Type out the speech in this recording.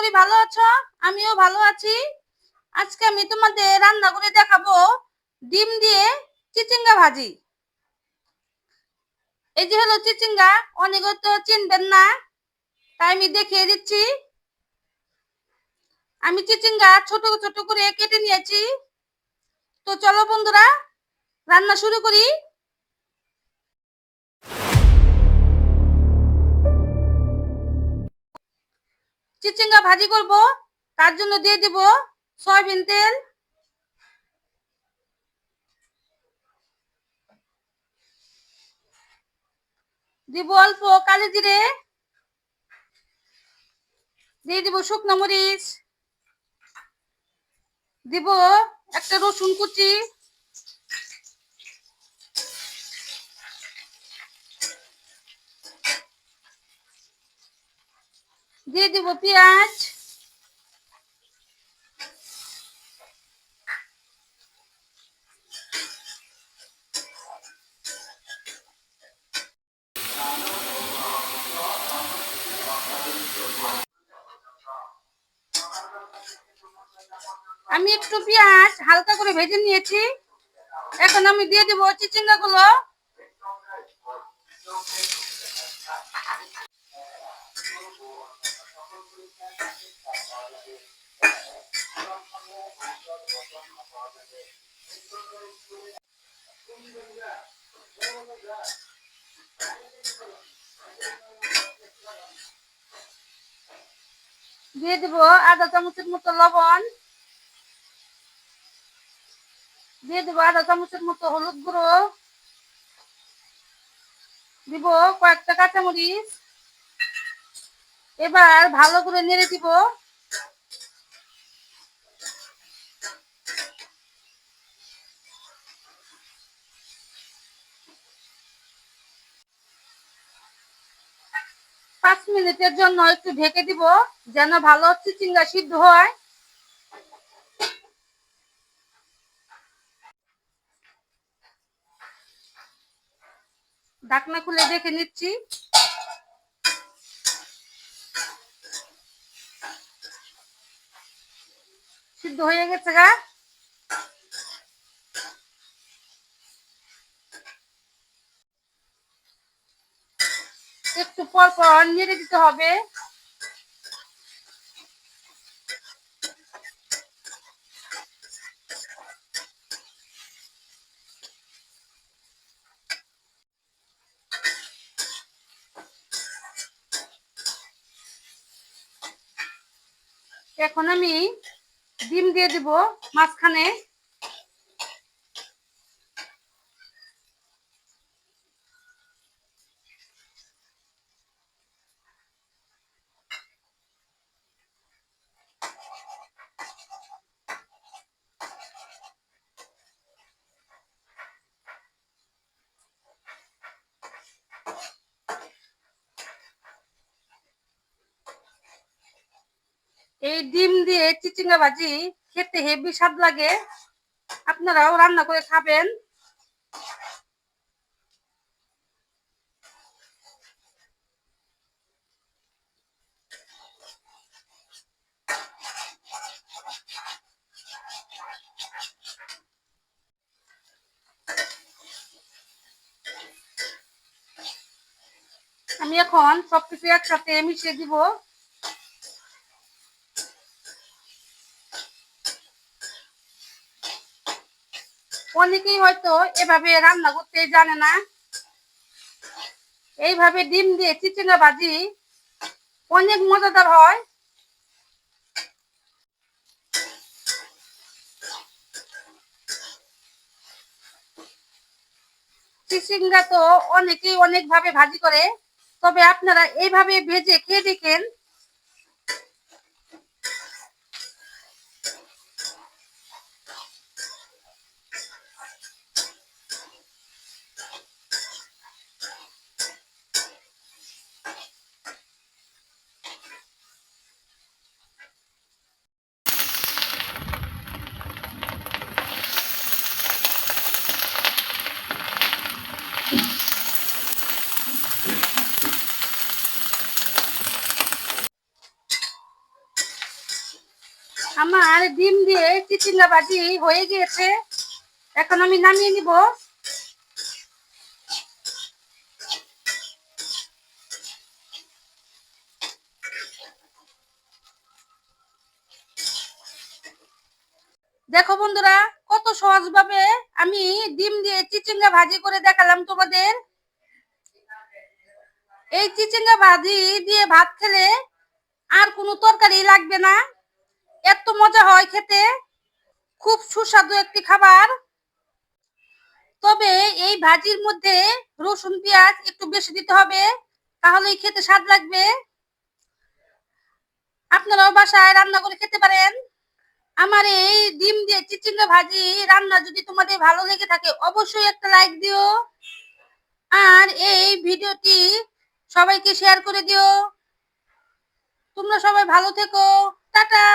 করি ভালো আছো। আমিও ভালো আছি। আজকে আমি তোমাদের রান্না করে দেখাবো ডিম দিয়ে চিচিঙ্গা ভাজি। এই যে হলো চিচিঙ্গা, অনেকে তো চিনবেন না, তাই আমি দেখিয়ে দিচ্ছি। আমি চিচিঙ্গা ছোট ছোট করে কেটে নিয়েছি। তো চলো বন্ধুরা, রান্না শুরু করি। চিচিঙ্গা ভাজি করব, তার জন্য দিয়ে দিব সয়াবিন তেল, দিব অল্প কালো জিরে, দিয়ে দিব শুকনো মরিচ, দিব একটা রসুন কুচি, দিয়ে দিব পেঁয়াজ, আমি একটু পেঁয়াজ হালকা করে ভেজে নিয়েছি। এখন আমি দিয়ে দেবো চিচিঙ্গা গুলো। দিয়ে দিব আধা চামচের মতো লবণ, দিয়ে দিব আধা চামচের মতো হলুদ গুঁড়ো, দিব কয়েকটা কাঁচামরিচ। এবার ভালো করে নেড়ে দিব। 5 মিনিটের জন্য একটু ঢেকে দিব, যেন ভালো চিচিঙ্গা সিদ্ধ হয়। ঢাকনা খুলে দেখে নিচ্ছি। সিদ্ধ হয়ে গেছে গা। একটু পর পর নেড়ে দিতে হবে। এখন আমি ডিম দিয়ে দিব মাঝখানে। এই ডিম দিয়ে চিচিঙ্গা ভাজি খেতে হেভি স্বাদ লাগে। আপনারাও রান্না করে খাবেন। আমি এখন সবকিছু একসাথে মিশিয়ে দিব। অনেকেই হয়তো এভাবে রান্না করতে জানে না। এইভাবে ডিম দিয়ে চিচিঙ্গা ভাজি অনেক মজাদার হয়। চিচিঙ্গা তো অনেকেই অনেক ভাবে ভাজি করে, তবে আপনারা এইভাবে ভেজে খেয়ে দেখেন। আমার ডিম দিয়ে চিচিঙ্গা ভাজি হয়ে গিয়েছে, এখন আমি নামিয়ে নিব। দেখো বন্ধুরা, কত সহজ ভাবে আমি ডিম দিয়ে চিচিঙ্গা ভাজি করে দেখালাম তোমাদের। এই চিচিঙ্গা ভাজি দিয়ে ভাত খেলে আর কোনো তরকারি লাগবে না, এত মজা হয় খেতে, খুব সুস্বাদু একটি খাবার। তবে এই ভাজির মধ্যে রসুন পেঁয়াজ একটু বেশি দিতে হবে, তাহলেই খেতে স্বাদ লাগবে। আপনারাও বাসায় রান্না করে খেতে পারেন। আমার এই ডিম দিয়ে চিচিঙ্গা ভাজি রান্না যদি তোমাদের ভালো লেগে থাকে অবশ্যই একটা লাইক দিও, আর এই ভিডিওটি সবাইকে শেয়ার করে দিও। তোমরা সবাই ভালো থেকো, টাটা।